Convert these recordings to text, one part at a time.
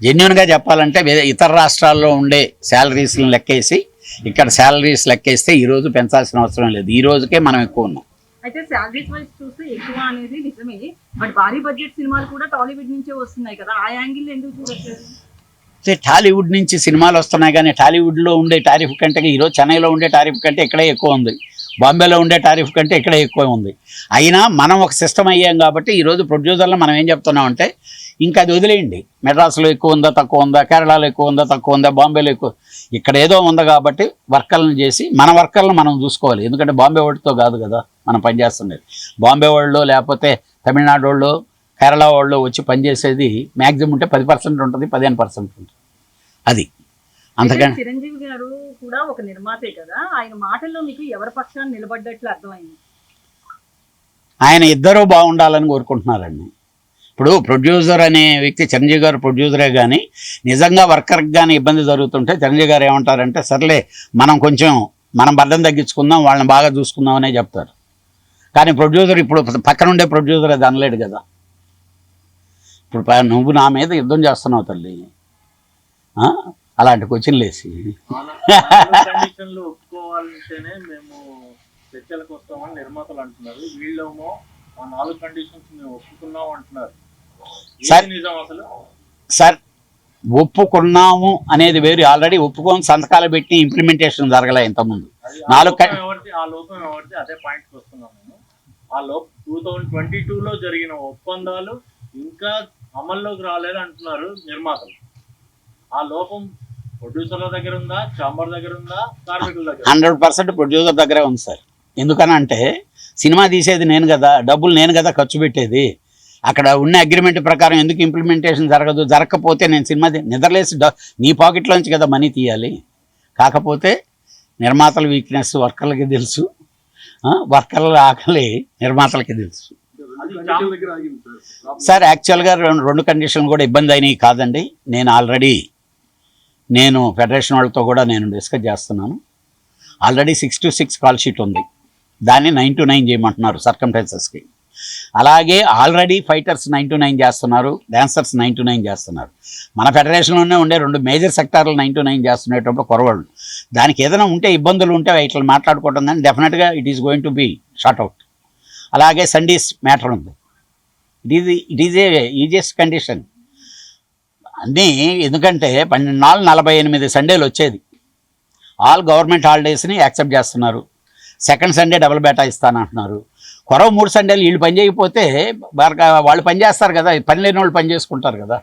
జెన్యున్గా చెప్పాలంటే ఇతర రాష్ట్రాల్లో ఉండే శాలరీస్ని లెక్కేసి ఇక్కడ శాలరీస్ లెక్కేస్తే ఈరోజు పెంచాల్సిన అవసరం లేదు, ఈ రోజుకే మనం ఎక్కువ ఉన్నాం. అయితే శాలరీస్ వైజ్ చూస్తే ఎక్కువ అనేది నిజమే, బట్ భారీ బడ్జెట్ సినిమాలు కూడా టాలీవుడ్ నుంచే వస్తున్నాయి కదా, ఆ యాంగిల్ ఎందుకు చూడట్లేదు? టాలీవుడ్ నుంచి సినిమాలు వస్తున్నాయి కానీ టాలీవుడ్లో ఉండే టారిఫ్ కంటే ఈరోజు చెన్నైలో ఉండే టారిఫ్ కంటే ఇక్కడే ఎక్కువ ఉంది, బాంబేలో ఉండే టారిఫ్ కంటే ఇక్కడే ఎక్కువ ఉంది. అయినా మనం ఒక సిస్టమ్ అయ్యాం కాబట్టి ఈరోజు ప్రొడ్యూసర్లు మనం ఏం చెప్తున్నామంటే ఇంకా అది వదిలేయండి, మెడ్రాస్లో ఎక్కువ ఉందా తక్కువ ఉందా, కేరళలో ఎక్కువ ఉందా తక్కువ ఉందా, బాంబేలో ఎక్కువ, ఇక్కడ ఏదో ఉంది కాబట్టి వర్కర్లను చేసి మన వర్కర్లను మనం చూసుకోవాలి. ఎందుకంటే బాంబే వాళ్ళతో కాదు కదా మనం పనిచేస్తుండేది, బాంబే వాళ్ళు లేకపోతే తమిళనాడు వాళ్ళు కేరళ వాళ్ళు వచ్చి పనిచేసేది మ్యాక్సిమం ఉంటే 10% ఉంటుంది, 15% ఉంటుంది. అది అంతకంటే చిరంజీవి గారు కూడా ఒక నిర్మాతే కదా, ఆయన మాటల్లో మీకు ఎవరి పక్షాన్ని నిలబడ్డట్లు అర్థమైంది? ఆయన ఇద్దరూ బాగుండాలని కోరుకుంటున్నారండి. ఇప్పుడు ప్రొడ్యూసర్ అనే వ్యక్తి చిరంజీవి గారు ప్రొడ్యూసరే కానీ నిజంగా వర్కర్కి కానీ ఇబ్బంది జరుగుతుంటే చిరంజీవి గారు ఏమంటారంటే సర్లే మనం కొంచెం మనం బద్దం తగ్గించుకుందాం, వాళ్ళని బాగా చూసుకుందాం అనే చెప్తారు. కానీ ప్రొడ్యూసర్ ఇప్పుడు పక్కనుండే ప్రొడ్యూసర్ అది అనలేడు కదా. ఇప్పుడు నువ్వు నా మీద యుద్ధం చేస్తున్నావు తల్లి, అలాంటి క్వశ్చన్ లేసి ఒప్పుకోవాలంటేనే మేము చర్చలకు వస్తామని నిర్మాతలు అంటున్నారు, వీళ్ళేమో ఆ 4 కండిషన్స్ మేము ఒప్పుకున్నాం అంటున్నారు. సార్ ఒప్పుకున్నాము అనేది వేరు, ఆల్రెడీ ఒప్పుకొని సంతకాలు పెట్టి ఇంప్లిమెంటేషన్ జరగలే ఇంతకుముందు. ఆ లోపం ఎవరిది అదే పాయింట్కి వస్తున్నాం నేను. ఆ లోపం 2022లో జరిగిన ఒప్పందాలు ఇంకా అమల్లోకి రాలేదు అంటున్నారు నిర్మాతలు. ఆ లోపం ప్రొడ్యూసర్ల దగ్గర ఉందా, చాంబర్ దగ్గర ఉందా, కార్మికుల దగ్గర? 100% ప్రొడ్యూసర్ దగ్గరే ఉంది సార్. ఎందుకనంటే సినిమా తీసేది నేను కదా, డబ్బులు నేను కదా ఖర్చు పెట్టేది. అక్కడ ఉన్న అగ్రిమెంట్ ప్రకారం ఎందుకు ఇంప్లిమెంటేషన్ జరగదు? జరగకపోతే నేను సినిమా నిద్రలేసి నీ పాకెట్లోంచి కదా మనీ తీయాలి. కాకపోతే నిర్మాతల వీక్నెస్ వర్కర్లకి తెలుసు, వర్కర్ల ఆకలి నిర్మాతలకి తెలుసు. సార్ యాక్చువల్గా రెండు కండిషన్లు కూడా ఇబ్బంది అయినాయి కాదండి. నేను ఫెడరేషన్ వాళ్ళతో కూడా నేను డిస్కస్ చేస్తున్నాను. ఆల్రెడీ 6 to 6 కాల్ షీట్ ఉంది, దాన్ని 9 to 9 చేయమంటున్నారు సర్కంటెన్సెస్కి. అలాగే ఆల్రెడీ ఫైటర్స్ 9 to 9 చేస్తున్నారు, డాన్సర్స్ 9 to 9 చేస్తున్నారు. మన ఫెడరేషన్లోనే ఉండే 2 మేజర్ సెక్టార్లు 9 to 9 చేస్తున్నప్పుడు కొరవాళ్ళు. దానికి ఏదైనా ఉంటే ఇబ్బందులు ఉంటే ఇట్లా మాట్లాడుకోవడం కానీ డెఫినెట్గా it is going to be short out. అలాగే సండేస్ మ్యాటర్ ఉంది, it is a easiest condition అన్నీ. ఎందుకంటే 48 సండేలు వచ్చేది, ఆల్ గవర్నమెంట్ హాలిడేస్ని యాక్సెప్ట్ చేస్తున్నారు. సెకండ్ సండే డబుల్ బేటా ఇస్తానంటున్నారు. కొరవ 3 సండేలు వీళ్ళు పని చేయకపోతే వాళ్ళు పని చేస్తారు కదా, పని లేని వాళ్ళు పని చేసుకుంటారు కదా,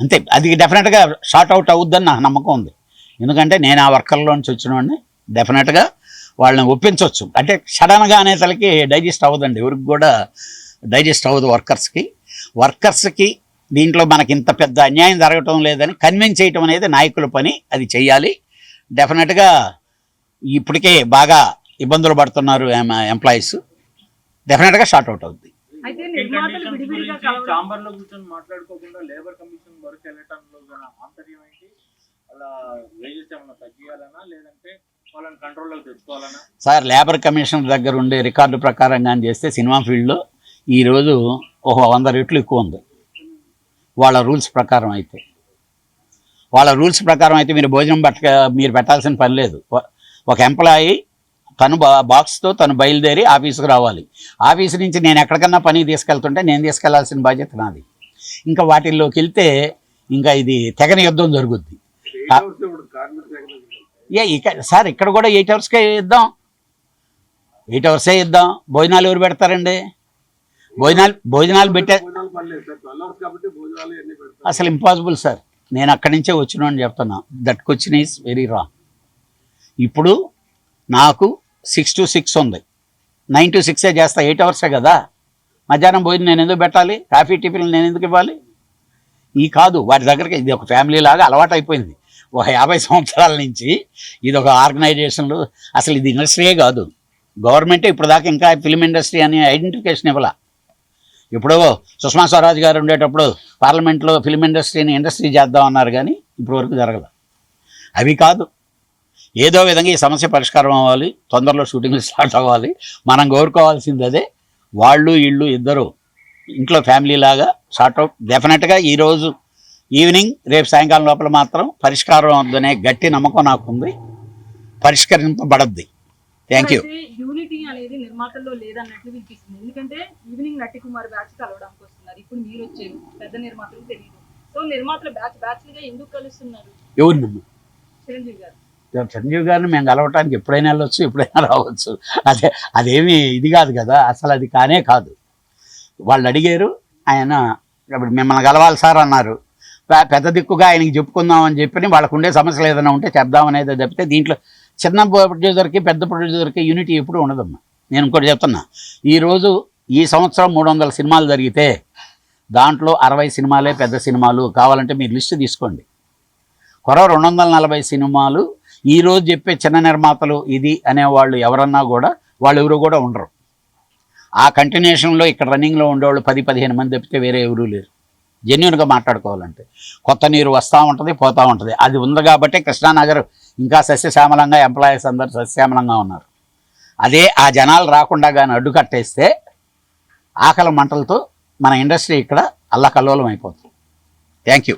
అంతే. అది డెఫినెట్గా షార్ట్ అవుట్ అవుద్దని నాకు నమ్మకం ఉంది. ఎందుకంటే నేను ఆ వర్కర్లోంచి వచ్చిన వాడిని, డెఫినెట్గా వాళ్ళని ఒప్పించవచ్చు. అంటే సడన్గా అనేసరికి డైజెస్ట్ అవ్వదండి, ఎవరికి కూడా డైజెస్ట్ అవ్వదు వర్కర్స్కి. దీంట్లో మనకి ఇంత పెద్ద అన్యాయం జరగటం లేదని కన్విన్స్ చేయటం అనేది నాయకుల పని, అది చెయ్యాలి. డెఫినెట్గా ఇప్పటికే బాగా ఇబ్బందులు పడుతున్నారు ఎంప్లాయీస్, డెఫినెట్గా షార్ట్ అవుట్ అవుద్ది. చాంబర్లో కూర్చొని మాట్లాడుకోకుండా లేబర్ కమిషన్ వరకు వెళ్ళటంలో ఆంతర్యం ఏంటి? అలా వేజెస్ ఏమైనా తగ్గియాలనా లేదంటే వాళ్ళని కంట్రోల్లోకి తెచ్చుకోవాలనా? సార్ లేబర్ కమిషన్ దగ్గర ఉండే రికార్డు ప్రకారంగా చేస్తే సినిమా ఫీల్డ్లో ఈరోజు ఒక 100 రెట్లు ఎక్కువ ఉంది. వాళ్ళ రూల్స్ ప్రకారం అయితే మీరు భోజనం మీరు పెట్టాల్సిన పని లేదు. ఒక ఎంప్లాయీ తను బాక్స్తో తను బయలుదేరి ఆఫీసుకు రావాలి. ఆఫీసు నుంచి నేను ఎక్కడికన్నా పని తీసుకెళ్తుంటే నేను తీసుకెళ్లాల్సిన బాధ్యత నాది. ఇంకా వాటిల్లోకి వెళ్తే ఇంకా ఇది తెగని యుద్ధం జరుగుద్ది. సార్ ఇక్కడ కూడా 8 అవర్స్కే ఇద్దాం, 8 అవర్సే ఇద్దాం. భోజనాలు ఎవరు పెడతారండి? భోజనాలు పెట్టే అసలు ఇంపాసిబుల్ సార్. నేను అక్కడి నుంచే వచ్చిన అని చెప్తున్నా. That question is very wrong. ఇప్పుడు నాకు 6 to 6 ఉంది, 9 to 6 చేస్తా, 8 అవర్సే కదా. మధ్యాహ్నం భోజనం నేను ఎందుకు పెట్టాలి? కాఫీ టిఫిన్లు నేను ఎందుకు ఇవ్వాలి? కాదు, వాటి దగ్గరికి ఇది ఒక ఫ్యామిలీ లాగా అలవాటు అయిపోయింది. ఒక 50 సంవత్సరాల నుంచి ఇది ఒక ఆర్గనైజేషన్లు, అసలు ఇది ఇండస్ట్రీయే కాదు. గవర్నమెంటే ఇప్పుడు దాకా ఇంకా ఫిల్మ్ ఇండస్ట్రీ అని ఐడెంటిఫికేషన్ ఇవ్వాల. ఇప్పుడు సుష్మా స్వరాజ్ గారు ఉండేటప్పుడు పార్లమెంట్లో ఫిల్మ్ ఇండస్ట్రీ చేద్దామన్నారు, కానీ ఇప్పటివరకు జరగదు. అవి కాదు, ఏదో విధంగా ఈ సమస్య పరిష్కారం అవ్వాలి, తొందరలో షూటింగ్లు స్టార్ట్ అవ్వాలి. మనం కోరుకోవాల్సింది అదే. వాళ్ళు ఇద్దరు ఇంట్లో ఫ్యామిలీ లాగా షార్ట్ అవుట్. డెఫినెట్గా ఈరోజు ఈవినింగ్ రేపు సాయంకాలం లోపల మాత్రం పరిష్కారం అవుతుందనే గట్టి నమ్మకం నాకుంది, పరిష్కరింపబడద్ది. Thank you. యూనిటీ అనేది నిర్మాతల్లో లేదన్నట్లు వినిపిస్తుంది. ఎందుకంటే ఈవినింగ్ నటి కుమార్ బ్యాచ్ కలవడానికి వస్తున్నారు, ఇప్పుడు మీరు వచ్చారు, పెద్ద నిర్మాతలు తెలియదు. సో నిర్మాతలు బ్యాచ్లుగా ఎందుకు కలుస్తున్నారు? ఎవరు నమ్ము చిరంజీవి గారు చిరంజీవి గారిని మేము కలవటానికి ఎప్పుడైనా వెళ్ళొచ్చు, ఎప్పుడైనా రావచ్చు. అదేమి ఇది కాదు కదా, అసలు అది కానే కాదు. వాళ్ళు అడిగారు, ఆయన ఇప్పుడు మిమ్మల్ని కలవాలి సార్ అన్నారు. పెద్ద దిక్కుగా ఆయనకి చెప్పుకుందామని చెప్పి వాళ్ళకు ఉండే సమస్యలు ఏదైనా ఉంటే చెప్దామనేది తప్పితే దీంట్లో చిన్న ప్రొడ్యూసర్కి పెద్ద ప్రొడ్యూసర్కి యూనిటీ ఎప్పుడు ఉండదమ్మా. నేను ఇంకోటి చెప్తున్నా, ఈరోజు ఈ సంవత్సరం 300 సినిమాలు జరిగితే దాంట్లో 60 సినిమాలే పెద్ద సినిమాలు. కావాలంటే మీరు లిస్టు తీసుకోండి. 240 సినిమాలు ఈరోజు చెప్పే చిన్న నిర్మాతలు ఇది అనేవాళ్ళు ఎవరన్నా కూడా వాళ్ళు ఎవరు కూడా ఉండరు. ఆ కంటిన్యూషన్లో ఇక్కడ రన్నింగ్లో ఉండేవాళ్ళు 10-15 మంది తప్పితే వేరే ఎవరూ లేరు. జెన్యున్గా మాట్లాడుకోవాలంటే కొత్త నీరు వస్తూ ఉంటుంది, పోతూ ఉంటుంది. అది ఉంది కాబట్టి కృష్ణానగర్ ఇంకా సస్యశ్యామలంగా, ఎంప్లాయీస్ అందరూ సస్యశ్యామలంగా ఉన్నారు. అదే ఆ జనాలు రాకుండా కానీ అడ్డుకట్టేస్తే ఆకలి మంటలతో మన ఇండస్ట్రీ ఇక్కడ అల్లకల్లోలం అయిపోతుంది. Thank you.